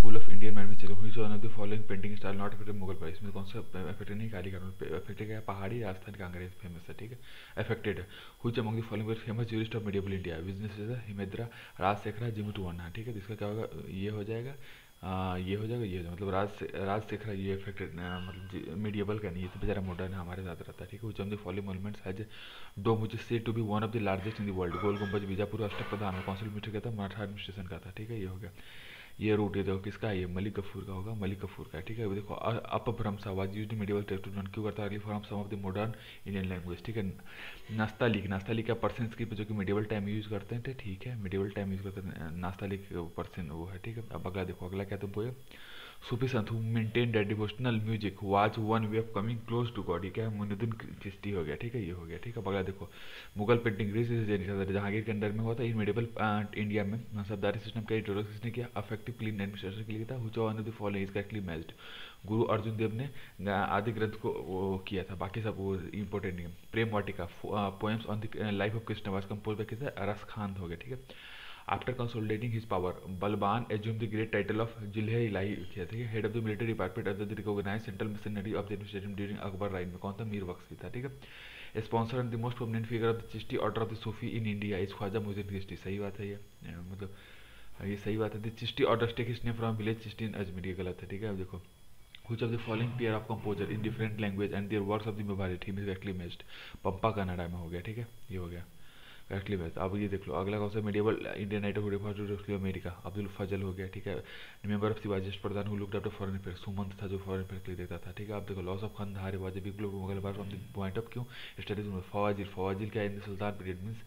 School of Indian manufacturing which one of the following painting style not affected Mughal पर, इसमें कौन सा affected नहीं, कालीगर अफेक्टेड है, पहाड़ी राजस्थान का अंग्रेज फेमस है, ठीक है, अफेक्टेड है। Which among the following were famous jurist of medieval India, बिजनेस हिमेद्रा, राजशेखरा, जिमुतुवन्ना, ठीक है, इसका क्या होगा, ये हो जाएगा, ये हो जाएगा, ये हो जाएगा, मतलब राजशेखरा ये अफेक्टेड, मतलब मीडिएबल का नहीं, ये तो बेचारा मॉडर्न है, हमारे साथ रहता है, ठीक है। Which of the following monuments has dome which is said to be one of the largest in the world, Gol Gumbaz Bijapur अष्टक प्रधान कौन सा मिनिस्टर का था, मराठा एडमिनिस्ट्रेशन का था, ठीक है, ये हो गया। ये रूट, ये देखो किसका है, ये मलिक कफूर का होगा, मलिक कफूर का है, ठीक है। अभी देखो Apabhramsha was used in medieval text to क्यों करता है form some of the modern Indian language, ठीक है। नास्तालिक का पर्सन की जो कि मेडिवल टाइम यूज करते हैं, ठीक है, मेडिवल टाइम यूज करते हैं, नास्तालिक पर्सन वो है, ठीक है। अब अगला देखो, अगला क्या तुमको, Sufi sant who maintain that devotional music was one way of coming close to God, ये क्या है, मुइनुद्दीन चिश्ती हो गया, ठीक है, ये हो गया, ठीक है। अगला देखो, मुगल पेंटिंग ग्रीस जहांगीर के अंडर में हुआ था, इन मेडिवल इंडिया में मसबदारी सिस्टम का इंट्रोडक्शन किसने किया, अफेक्टिव क्लीन एडमिनिस्ट्रेशन के लिए था, which one of the following is correctly matched, गुरु अर्जुन देव ने आदि ग्रंथ को वो किया था, बाकी सब वो इंपॉर्टेंट नहीं है। Prem Vatika poems on the life of Krishna was compose by किसे, अरस खान हो गया, ठीक है। After consolidating his power, Balban assume the great title of Zille Ilahi किया, ठीक है। Head of the military department of the recognize central machinery of the administration during Akbar reign में कौन था, मीर बख्शी था, ठीक है। Sponsor and the most prominent figure of the Chishti order of the Sufi in India is Khwaja Muinuddin Chishti, सही बात है ये, मतलब ये सही बात है। The Chishti order take his name from village Chishti in Ajmer, ये गलत है, ठीक है। अब देखो, which of the following pair of composer in different language and their works of the Mubharit him is correctly matched, Pampa Canada में हो गया, ठीक है, ये हो गया करेक्टली मैच। अब ये देख लो, अगला कौन सा, medieval Indian night of America, Abdul Fazal हो गया, ठीक है। Member of Shivaji Pradhan who looked after foreign affairs, Sumant था जो फॉरेन अफेयर के लिए देता था, ठीक है। अब देखो, loss of Kandahar was a big blow Mughal बार फ्रॉम द पॉइंट ऑफ क्यों स्टडीज में, फवाजिल क्या in the sultan period means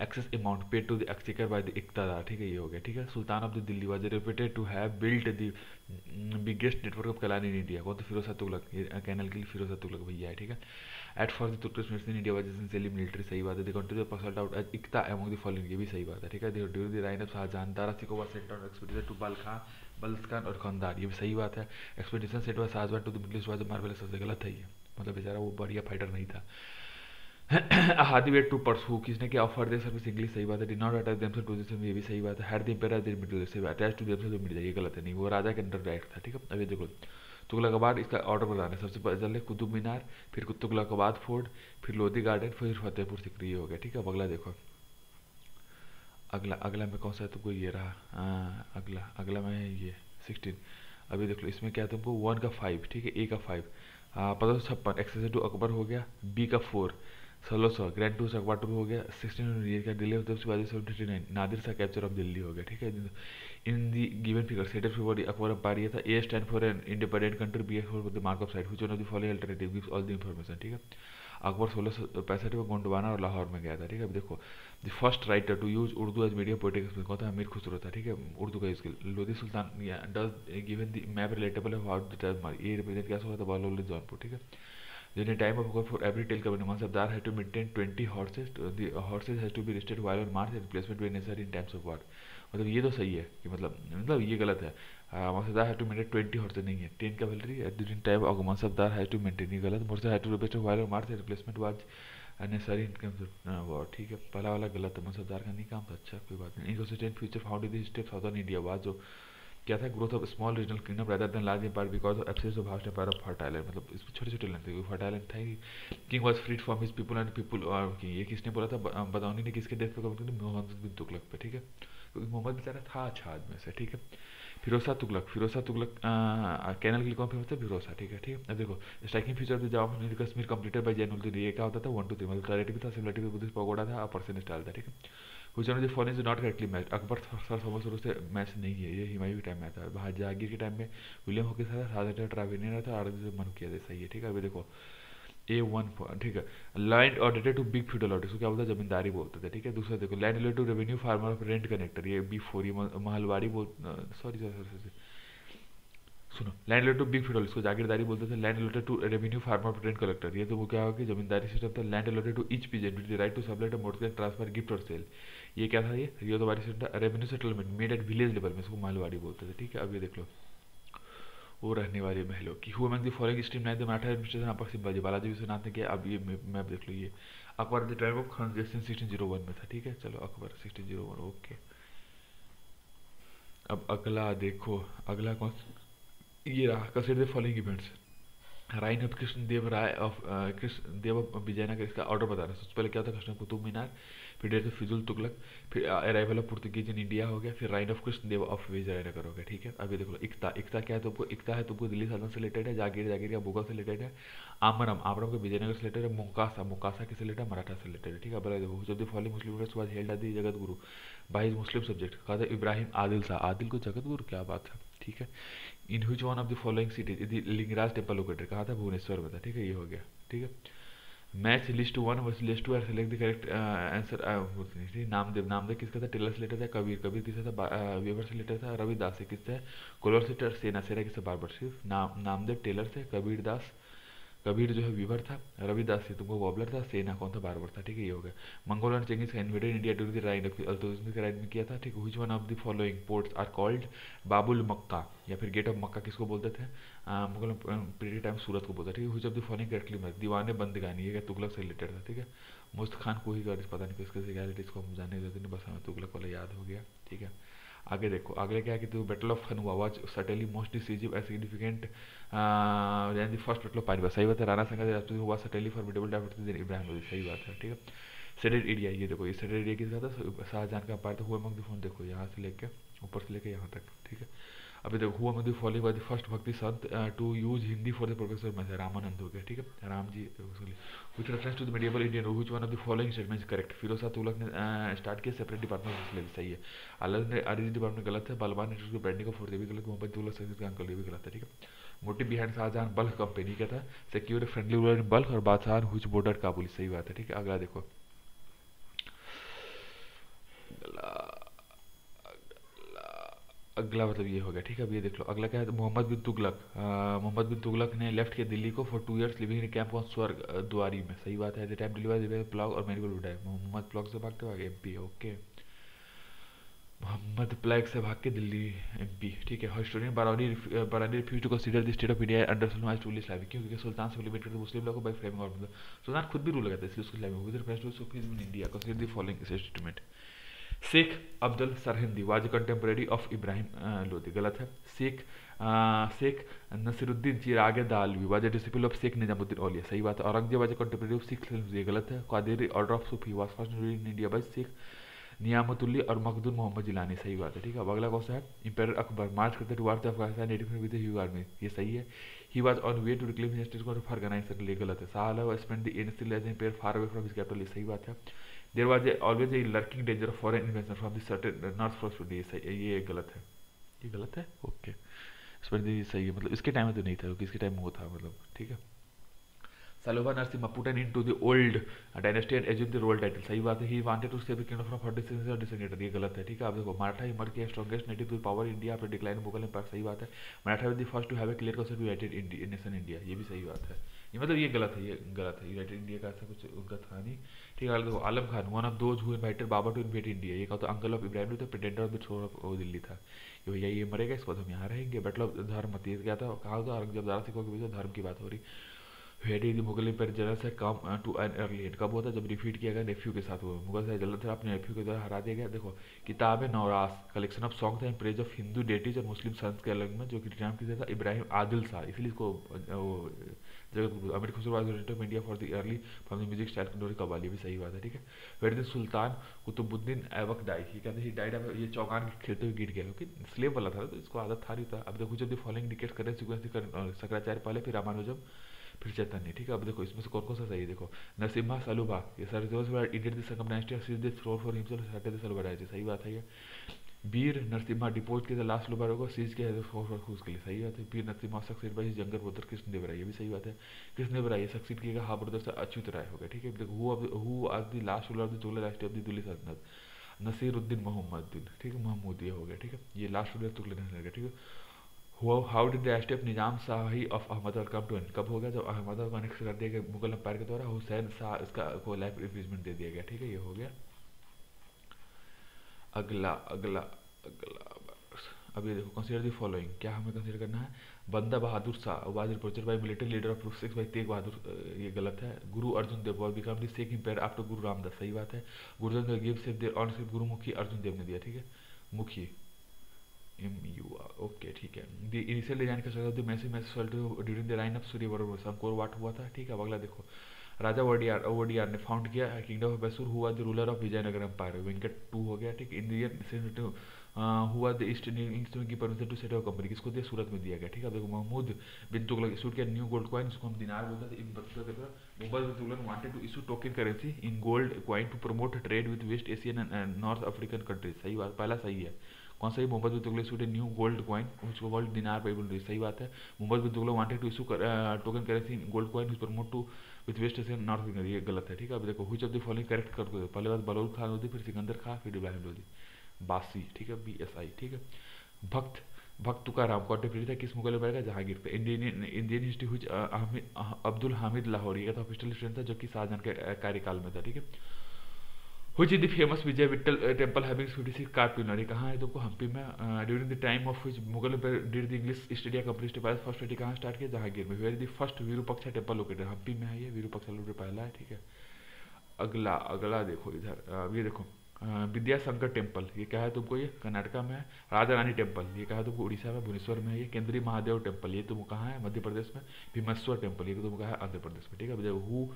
excess amount paid to the exchequer by the iqtadar, ठीक है, ये हो गया, ठीक है। Sultan of the Delhi was reputed to have built the biggest network of canal in India, कौन, तो फिरोज तुगलक, ये कैनल के लिए फिरोज तुगलक भैया है, ठीक है। At for the Turkish mission India was essentially military, सही बात है। The country personal out as iqta among the following, ये भी सही बात है, ठीक है। During the reign of Shahjahan Dara Shikoh sent on expedition to बल्सखान और खंदार, ये भी सही बात है। Expedition set was Shahjahan to the Middle East was marvellous, सबसे गलत है ये, मतलब बेचारा वो बढ़िया फाइटर नहीं था। हादी वेट टू परसू, किसने क्या ऑफर दे सर्विस, इंग्लिश, सही बात है। Did not attach themselves to this, ये भी सही बात है। Had the empire their middle say attach to themselves to middle, ये गलत है, नहीं, वो राजा के अंडर डायरेक्ट था, ठीक है। अभी देखो, तुगलकाबाद इसका ऑर्डर प्रदान है, सबसे पहले कुतुब मीनार, फिर तुगलकाबाद फोर्ट, फिर लोधी गार्डन, फिर फतेहपुर सिकरी, ये हो गया, ठीक है। अब अगला देखो, अगला अगला में कौन सा है तुमको, ये रहा, अगला अगला में है ये 16। अभी देख लो, इसमें क्या है तुमको, 1 का 5, ठीक है, ए का 5, 1556 एक्सेस टू अकबर हो गया, बी का 4 1600 ग्रैंड टू अकबर टू हो गया, 1600 का डिले ऑफ शिवाजी 1739 नादिर सा कैप्चर ऑफ दिल्ली हो गया, ठीक है। In the given figure setup for Akbar empire ये था, A stand for an independent country, B for the mark of side, which one of the following alternative gives all the information, ठीक है। अकबर 1665 में गोंडवाना और लाहौर में गया था, ठीक है। अब देखो, the first writer to use Urdu as medium politics कौन था, अमीर खुसरो था, ठीक है, उर्दू का skill. Lodi Sultan does given the map relatable of how the term, ये रिप्रेजेंट क्या हुआ था, बालोल जौनपुर, ठीक है। During the time of war, for every tail company, one Sardar had to maintain 20 horses. The horses has to be rested while on march and replacement when necessary in times of war. मतलब ये तो सही है कि मतलब ये गलत है। Mansabdar have to maintain 20 horse नहीं है, 10 cavalry during time of mansabdar have to maintain, ये गलत। मोर्चा have to replace while on march replacement was necessary in times war, ठीक है। पहला वाला गलत है, मसदार का नहीं काम था, अच्छा कोई बात नहीं। Inconsistent future found in the history of southern India was जो क्या था, growth of small regional kingdom rather than large empire because of absence of vast empire of fertile land, मतलब इसमें छोटे छोटे लैंड थे, कोई फर्टाइल लैंड था ही। King was freed from his people and people ये किसने बोला था, बदाऊनी ने किसके डेथ पे कमेंट किया, मोहम्मद बिन तुगलक पे, ठीक है, क्योंकि मोहम्मद बेचारा था अच्छा आदमी से, ठीक है। फिरोजा तुगलक कैनल के लिए कौन फेमस था, फिरोजा, ठीक है, ठीक है। अब देखो, स्ट्राइकिंग फीचर ऑफ द जवाब of Kashmir completed by Zainul, ये क्या होता था, 1 2 3, मतलब क्लैरिटी भी था, सिमिलरिटी भी, बुद्धिस्ट पगोड़ा था, पर्सन स्टाइल था, ठीक है। which one of the following is not correctly matched, Akbar sir समझ शुरू से मैच नहीं है, ये हुमायूं के टाइम में आता है। जहांगीर के टाइम में विलियम होके था, ट्रावेनियर था, आर मन किया था, सही है, ठीक है। अभी देखो, A1, ठीक है। Land audited to big feudal audit, इसको क्या बोलता है, जमींदारी बोलते थे, ठीक है। दूसरा देखो, land related to revenue farmer of rent connector, ये B4, ये महलवाड़ी बोल, सॉरी सॉरी सुनो, land related to big feudal, इसको जागीरदारी बोलते थे। Land related to revenue farmer of rent collector, ये तो वो क्या होगा, जमींदारी सिस्टम था। Land related to each peasant with the right to sublet mortgage transfer gift और सेल, ये क्या था, ये तो बारी सिस्टम था। Revenue settlement made at village level में, इसको मालवाड़ी बोलते थे, ठीक है। अब ये देख लो, वो रहने वाले महलों की who among the following stream line the Maratha administration आपका सिंबाजी, बालाजी विश्वनाथ ने किया। अब ये मैप देख लो, ये Akbar the time of Khan 1601 में था, ठीक है। चलो अकबर 1601, ओके। अब अगला देखो, अगला कौन, ये रहा, consider the following events. Reign of Krishnadeva Raya of Krishnadeva of Vijayanagar, इसका ऑर्डर बता रहा है। सबसे पहले क्या होता है, कृष्ण कुतुब मीनार, फिर डेथ ऑफ फिजुल तुगलक, फिर arrival of Portuguese in India हो गया, फिर reign of Krishnadeva of Vijayanagar हो गया। ठीक है, अभी देख लो इकता, इकता क्या है तुमको, इकता है तुमको दिल्ली सल्तनत से रिलेटेड है, जागीर, जागीर का भूगोल से रिलेटेड है। आमरम, आमरम को विजयनगर से रिलेटेड है। मुकासा, मुकासा किससे रिलेटेड है, मराठा से रिलेटेड है। ठीक है, बता देखो, जब the following Muslim leaders was held at the Jagat Guru by his Muslim subject, कहा था इब्राहिम आदिल शाह, आदिल को जगत गुरु, क्या बात है। ठीक है, in which one of the following cities is the Lingaraj temple located, कहा था भुवनेश्वर में था। ठीक है, ये हो गया। ठीक है, match list one versus list two, select the correct answer. Namdev, Namdev किसका था, टेलर से लेटर था। कबीर, कबीर किसका था, वेवर से लेटर था। रविदास से किससे है, कोलर से। सेना, सेना किससे, बारबर। सिर्फ नामदेव टेलर से, कबीर दास, कबीर जो है वीवर था, रविदास से तुमको वॉबलर था, सेना कौन था, बारबर था। ठीक है, ये हो गया। Mongol and Genghis invaded India during the reign of Iltutmish के राइन में किया था। ठीक है, which one of the following ports are called Babul Mecca, या फिर गेट ऑफ मक्का किसको बोलते थे, मुगल पीरियड टाइम सूरत को बोलते थे। ठीक है, which of the following correctly match, दीवाने बंदगानी, ये तुगलक से रिलेटेड था। ठीक है, मुस्त खान को ही पता नहीं किसके रियलिटीज को हम जानने देते नहीं, बस हमें तुगलक वाला याद हो गया। ठीक है, आगे देखो, आगे क्या है कि तो battle of Khanwa was certainly most decisive and significant than the first battle of Panipat, सही बात है। राणा संगा राजपूत हुआ certainly formidable definitely than Ibrahim Lodi, सही बात है। ठीक है, सेडेड एरिया, ये देखो, ये सेडेड एरिया किसका था, शाहजहां का पार्ट हुआ अमंग द फोन, देखो यहाँ से लेके ऊपर से लेके यहाँ तक। ठीक है, अभी देखो, हुआ among the following by the first bhakti sant to use Hindi for the professor में रामानंद हो गया। ठीक है, Ram ji, which reference to the medieval Indian, which one of the following statements correct, Firoz Shah Tughlaq ने स्टार्ट किया सेपरेट डिपार्टमेंट, सही है। अलग ने आरजी डिपार्टमेंट गलत है। बलवान ने ब्रांडिंग ऑफ फोर्स, ये भी गलत। मोहम्मद तुगलक सैयद का अंकल, ये भी गलत है। ठीक है, motive behind Shahjahan bulk company क्या था, secure friendly ruler in bulk, और बादशाह हुई बॉर्डर काबुल, सही बात है। ठीक है, अगला देखो, अगला अगला मतलब ये हो गया। ठीक है, अब ये देख लो, अगला क्या है, मोहम्मद बिन तुगलक, मोहम्मद बिन तुगलक ने लेफ्ट किया दिल्ली को for 2 years living in camp on स्वर्ग द्वारी में, सही बात है। At the time deliver plough और मैनिबल उठाए, मोहम्मद प्लॉग से भागते भागे एमपी, ओके, मोहम्मद प्लैग से भाग के दिल्ली एमपी। ठीक है, historian Barani refuse to consider the state of India under sultan as truly Islamic, क्योंकि सुल्तान से लिमिट करते मुस्लिम लोगों को बाय फ्रेमिंग, और मतलब सुल्तान खुद भी रूल लगाता है, इसलिए उसको Islamic with reference to Sufism in India consider the following statement. Sheikh Abdul Sirhindi was contemporary of Ibrahim Lodi, गलत है। Sheikh Nasiruddin Chirag Dehlavi was a disciple of Sheikh Nizamuddin Auliya, सही बात है। Aurangzeb was contemporary of Sikh, ये गलत है। Qadiri order of Sufi was first in India by Sheikh Niamatullah और मखदूम मोहम्मद जिलानी, सही बात है। ठीक है, अब अगला कौन सा है, इंपेरर अकबर मार्च करते towards Afghanistan native with huge army, ये सही है। He was on way to reclaim his territory for Farghana, ये गलत है। Shah spend the initial age empire far away from his capital, ये सही बात है। There was always a lurking danger of foreign invasion from the certain north frost, ये गलत है, ये गलत है। ओके, स्पेंड द सही है, मतलब इसके टाइम में तो नहीं था, क्योंकि इसके टाइम में वो था, मतलब। ठीक है, Salova Narasimha put an end to the old dynasty and assumed the royal title, सही बात है। He wanted to save the kingdom from 46 और disintegrated, ये गलत है। ठीक है, आप देखो, मराठा emerged के strongest native to power India after decline of Mughal empire, सही बात है। Maratha was the first to have a clear concept of united nation India, ये भी सही बात है। ये मतलब ये गलत है, ये गलत है, यूनाइटेड इंडिया का ऐसा कुछ उनका था नहीं। ठीक है, देखो, Alam Khan one of those who invited Babur to invade India, ये कहा तो अंकल ऑफ इब्राहिम तो pretender of the throne of Delhi था, कि भैया ये मरेगा, इसके बाद हम यहाँ रहेंगे। बैटल ऑफ धर्म क्या था, कहा था औरंगजेब दारा सिखों के बीच धर्म की बात हो रही। Had the Mughal empire generally come to an early end, कब होता है, जब डिफीट किया गया नेफ्यू के साथ हुआ, मुगल से जनरल से अपने नेफ्यू के द्वारा हरा दिया गया। देखो, किताब है नौरास, कलेक्शन ऑफ सॉन्ग था in praise of Hindu deities और मुस्लिम संत के अलग में, जो कि नाम किया था इब्राहिम आदिल शाह, इसलिए इसको जगत Amir Khusro of India for the early from the music style कंडोरी कवाली, भी सही बात है। ठीक है, where the sultan Qutbuddin Aibak die, ये कहते हैं डाइड, ये चौकान खेलते हुए गिर गया, क्योंकि स्लेव वाला था तो इसको आदत था नहीं था। अब देखो, जब द फॉलोइंग डिकेट करें सीक्वेंस, शंकराचार्य पहले, फिर रामानुजम, फिर चैतन्य। ठीक है, अब देखो इसमें से कौन कौन सा सही है, देखो, नरसिम्हा सलुभा, ये Indian throne for himself started Saluva dynasty, सही बात है। ये वीर नरसिम्हा डिपोज के लास्ट लुबार को सीज के उसके लिए, सही बात है। Vira Narasimha succeeded by younger brother Krishnadeva Raya, ये भी सही बात है। कृष्णदेव राय सक्सेड किएगा हा ब्रदर से अच्युत राय हो गया। ठीक है, देखो, who are the last ruler of the Tughlaq dynasty of the Delhi sultanate, Nasiruddin Mohammad, ठीक है, महमूद, ये हो गया। ठीक है, ये लास्ट रूलर तुगलक डायनेस्टी, ठीक है। How did the estate Nizam Shahi of Ahmedabad come to end, कब होगा, जब अहमदाबाद को अनेक्स कर दिया गया मुगल एम्पायर के द्वारा, हुसैन शाह इसका को लाइफ इम्प्रिजमेंट दे दिया गया। ठीक है, ये हो गया। अगला अगला अगला अब ये देखो, कंसीडर द फॉलोइंग, क्या हमें कंसीडर करना है, Banda Bahadur Shah was represented by military leader of 6 by Tegh Bahadur, ये गलत है। Guru Arjun Dev was become the Sikh empire after Guru Ramdas, सही बात है। गुरुजन give safe their on Gurmukhi Arjun Dev ने दिया। ठीक है, मुखी MUR, ओके ठीक है। द इनिशियल डिजाइन का structure the massive massive during the reign of Suryavarman Angkor Wat हुआ था, ठीक है। अब अगला देखो, राजा वोडियार ने फाउंड किया किंगडम ऑफ मैसूर, हुआ the ruler of Vijayanagar empire, Venkata two हो गया, ठीक। इंडियन हुआ द ईस्ट इंडियन की permission to set up company, किसको दिया, सूरत में दिया गया, ठीक है। देखो महमूद बिन तुगलक इशूड किया न्यू गोल्ड कॉइन, इसको हम दिनार बोलते थे, इन बच्चों के तरह मुंबई bin Tughlaq wanted to issue token currency in gold coin to promote trade with West Asian and north African countries, सही बात, पहला सही है। कौन सा ही, Mohammad bin Tughlaq issued a new gold coin उसको गोल्ड दिनार पे बोल रही, सही बात है। Mohammad bin Tughlaq wanted to issue token currency in gold coin to promote to with West Asian North African, ये गलत है, ठीक है। अब देखो which of the following correct कर दो, पहले बात बलौल खान लोधी, फिर सिकंदर खां, फिर इब्राहिम लोधी, बासी, ठीक है, BSI, ठीक है। भक्त भक्त तुकाराम कॉन्टेम्परेरी था किस मुगल एम्पायर का, जहांगीर पे। इंडियन हिस्ट्री हुई अब्दुल हामिद लाहौरी, ये था ऑफिशियल स्टूडेंट था जो कि शाहजहां के कार्यकाल में था, ठीक है। हुई is the famous Vijaya Vitthala temple having 56 कार्पिनरी, कहाँ है तुमको, हम्पी में। During the time of which Mughal empire did the English East India Company स्टेपाइज फर्स्ट पेटी कहाँ स्टार्ट किया, जहांगीर में। Where the first Virupaksha temple located, Hampi में है ये, विरूपाक्षा पहला है, ठीक है। अगला अगला देखो इधर, ये देखो विद्याशंकर टेम्पल, ये क्या है तुमको, ये कर्नाटका में है। राजा रानी टेम्पल, ये कहा है तुमको, उड़ीसा में भुवनेश्वर में है। ये केंद्रीय महादेव टेम्पल, ये तुम कहाँ है, मध्य प्रदेश में। भीमेश्वर टेम्पल, ये तुम कहाँ है, आंध्र प्रदेश में, ठीक है। Who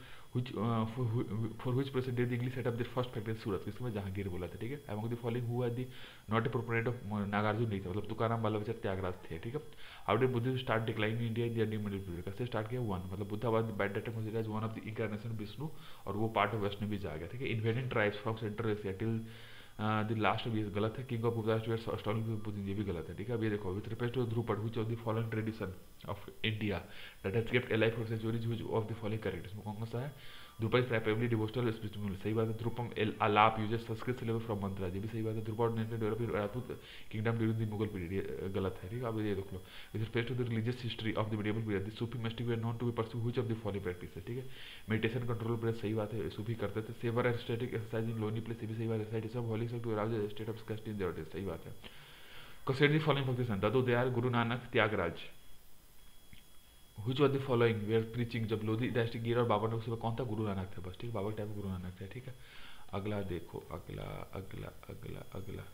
for which president did English set up the first factory Surat, किसमें, जहांगीर बोला था, ठीक है। Among the following who are the not a proponent of Nagarjuna नहीं था, मतलब तुकाराम बालाचार्य त्यागराज थे, ठीक है। How did Buddhism start decline in India in the early middle period, कैसे स्टार्ट किया, वन, मतलब बुद्धावाद by that time considered as one of the incarnation Vishnu, और वो पार्ट ऑफ वैष्णव भी जा गया, ठीक है। Invaded tribes from central Asia till the last भी गलत है। किंग ऑफ बुद्धास्ट, ये भी गलत है, ठीक है। अब ये देखो, with respect to Dhrupad which of the following tradition of India that has kept alive for centuries, which of the following correct, इसमें कौन सा है, ध्रुपद प्राइमरी डिवोशनल स्पिरिचुअल, सही बात है। Dhrupad alap uses Sanskrit syllables from mantra, ये भी सही बात है। ध्रुपद ने develop Rajput kingdom during the Mughal period, ये गलत है, ठीक है। अब ये देख लो, with respect to the religious history of the medieval period the Sufi mystic were known to be pursue which of the following practice, ठीक है। मेडिटेशन कंट्रोल प्रेस, सही बात है, सूफी करते थे। Severe and static exercise in lonely place, ये भी सही बात है। Side of holy to arouse the state of स्कस्ट इन देयर, सही बात है। Consider the following for Dadu Dayal, Guru Nanak, Tyagaraja. Which of the following were preaching, जब लोधी डायनेस्टी गिरा और बाबर ने उसके बाद कौन था, गुरु नानक थे, बस, ठीक है। बाबर टाइम गुरु नानक थे, ठीक है। अगला देखो, अगला अगला अगला अगला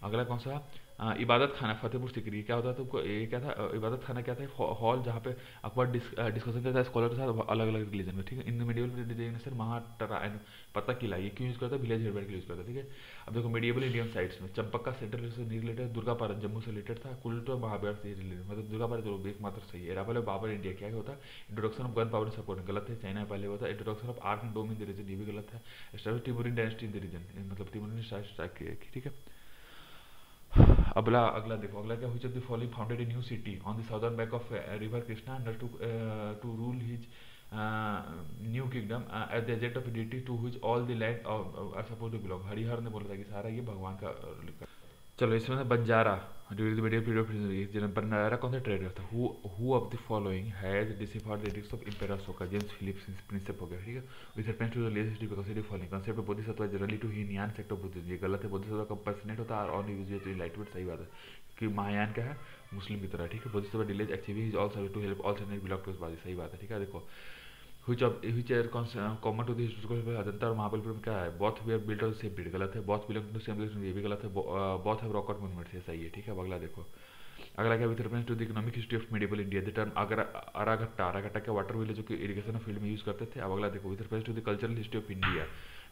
अगला कौन सा, इबादत खाना फतेहपुर सिकरी, क्या होता है तुमको, ये क्या था, इबादत खाना क्या था, हॉल जहाँ पे अकबर डिस्कशन करता है स्कॉलर के साथ अलग अलग रिलीजन में, ठीक है। इन मिडिवल डिजाइनेशन महाटरा एंड पता किला, ये क्यों यूज करता है, विलेज हेडवेयर के यूज करता है, ठीक है। अब देखो मिडिवल इंडियन साइट्स में चंपक्का सेंट्रल से रिलेटेड, दुर्गापारन जम्मू से रिलेटेड था, कुल्ट महाबेर से रिलेटेड, मतलब दुर्गापारन जो एकमात्र सही है। पहले बाबर इंडिया क्या होता है, introduction of gun power support, गलत है। चाइना पहले होता है, introduction of arch and dome in the region, ये भी गलत है। Establish Timurid dynasty in the region, मतलब टिमुरिन स्ट्राइक की, ठीक है। अगला अगला देखो, अगला क्या, which of the following founded a new city on the southern bank of river Krishna under to rule his new kingdom at the agent of deity to which all the land are suppose to belong, Harihar ने बोला था कि सारा ये भगवान का लिखा। चलो इसमें Banjara during the medieval period of Banjara कौन सा ट्रेडर था, who of the following has deciphered the edicts of emperor Ashoka, James Phillips Prinsep हो गया, ठीक है। With respect to the latest history because the following concept of Bodhisattva generally to Hinayana sect of Buddhism, ये गलत है। बोधिसत्व का पर्सनेट होता है और यूज टू एनलाइटमेंट, सही बात है, कि महायान क्या है, मुस्लिम की तरह, ठीक है। Bodhisattva delays achieving his all serve to help all sentient belong to his body, सही बात है, ठीक है। देखो which are common to the historical Ajanta और महाबलीपुरम क्या है, both were built on the same period, गलत है। both belong to the same civilization, ये भी गलत है। both have rock cut monuments, ये सही है, ठीक है। अब अगला देखो, अगला क्या, with reference to the economic history of medieval India the term araghatta के वाटर व्हील जो कि इरिगेशन ऑफ फील्ड में यूज करते थे। अब अगला देखो, with reference to the cultural history of India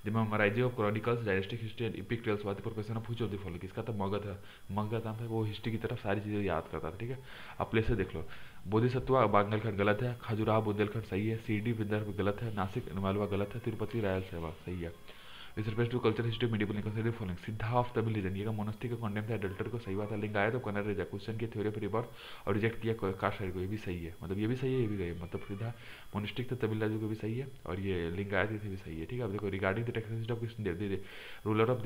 जिसमें मराइजी of chronicles dynastic history and epic tales what profession of which of the following, किसका था, मगध है, मगध नाम था, वो हिस्ट्री की तरफ सारी चीज़ें याद करता था, ठीक है। अब प्लेस से देख लो, बोधिसत्वा बांगलखंड गलत है, खजुराहो बुंदेलखंड सही है, सीडी विदर्भ गलत है, नासिक मालवा गलत है, तिरुपति रायलसीमा सही है। With respect to culture history medieval consider following, Siddha of Tamil region, ये का मोनास्टिक का कॉन्डेम था, अडल्टर को, सही बात है। लिंगायत ऑफ कन्नड़ रेजा, क्वेश्चन की थ्योरी ऑफ रिबर्थ और रिजेक्ट किया कास्ट को, ये भी सही है, मतलब ये भी सही है, ये भी गए, मतलब सीधा मोनिस्टिक था तमिलनाडु को भी सही है, और ये लिंगायत थे भी सही है, ठीक है। अब देखो, regarding the taxation of Krishnadeva ruler of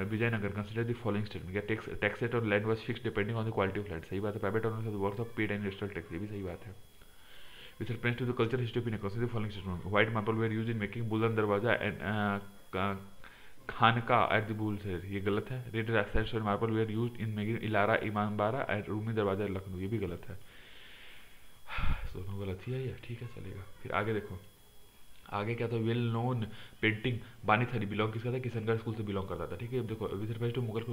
Vijayanagar consider the following statement, tax rate on land was fixed depending on the quality of land, सही बात है। Private owners of worth of paid and industrial tax, ये भी सही बात है। With reference to the culture history of India, consider the following statement: white marble were used in making Bulan Darwaza and खानका at the बुल से, ये गलत है। Red sandstone marble were used in making इलारा इमामबाड़ा एंड रूमी दरवाजा लखनऊ, ये भी गलत है। दोनों गलत ही है ये, ठीक है, चलेगा। फिर आगे देखो, आगे क्या था, वेल नोन पेंटिंग बानी थरी बिलोंग किसका था, किशनगढ़ स्कूल से बिलोंग करता था, ठीक है। अब देखो with respect to Mughal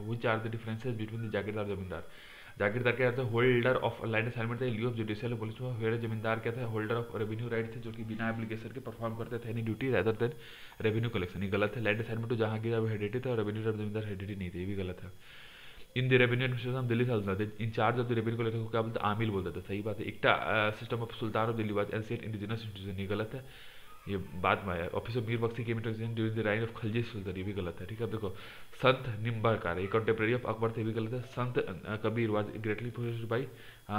which are the differences between the jagirdar zamindar. Jagirdar क्या था, होल्डर ऑफ लैंड असाइनमेंट था, लियो ऑफ जुडिशियल पुलिस में। फिर जमींदार क्या था, होल्डर ऑफ रेवेन्यू राइट थे, जो कि बिना एप्लीकेशन के परफॉर्म करते थे any duty rather than revenue collection. ये गलत है। लैंड असाइनमेंट तो जहांगीर अब हेडिटेड था और रेवेन्यू जमींदार हेडिटेड नहीं थे, ये भी गलत है। In the revenue administration Delhi Sultanate in charge of the revenue collection को क्या बोलते, आमिल बोलते थे, सही बात है। Iqta system of sultan of Delhi was ancient indigenous institution, ये गलत है, ये बाद में आया। Office of Mir Bakhshi came during the rise of Khalji sultan, ये भी गलत है, ठीक है। अब देखो संत निम्बरकार, ये कंटेम्प्रेरी ऑफ अकबर थे, भी गलत है। Sant Kabir was greatly produced by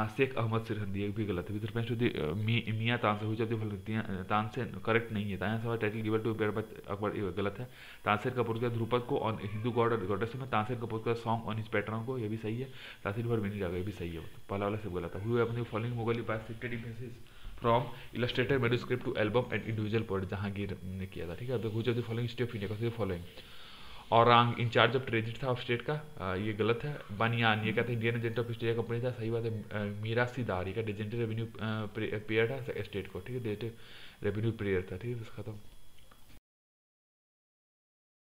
Sheikh Ahmad Sirhindi, ये भी गलत है। With respect to the Miyan Tansen हुई जब तानसेन करेक्ट नहीं है, Tansen title given to bear by Akbar, ये गलत है। तानसेन का पुरस्कार ध्रुपद को ऑन हिंदू गॉड और गॉडेस में, तानसेन का पुरस्कार सॉन्ग ऑन हिज पैटर्न को, ये भी सही है। तासीर फॉर विनी जागा, ये भी सही है, पहला वाला सब गलत है। हुए अपनी following Mughal bisected images from illustrated manuscript to album and individual poet, Jahangir ने किया था, ठीक है। अब which of the following state of India का following, Aurang in charge of transit था ऑफ स्टेट का, ये गलत है। बनियान ये क्या था, Indian agent of India company था, सही बात है। मीरासीदार ये का डिजेंट रेवेन्यू पेयर था स्टेट को, ठीक है, रेवेन्यू पेयर था, ठीक है, खत्म।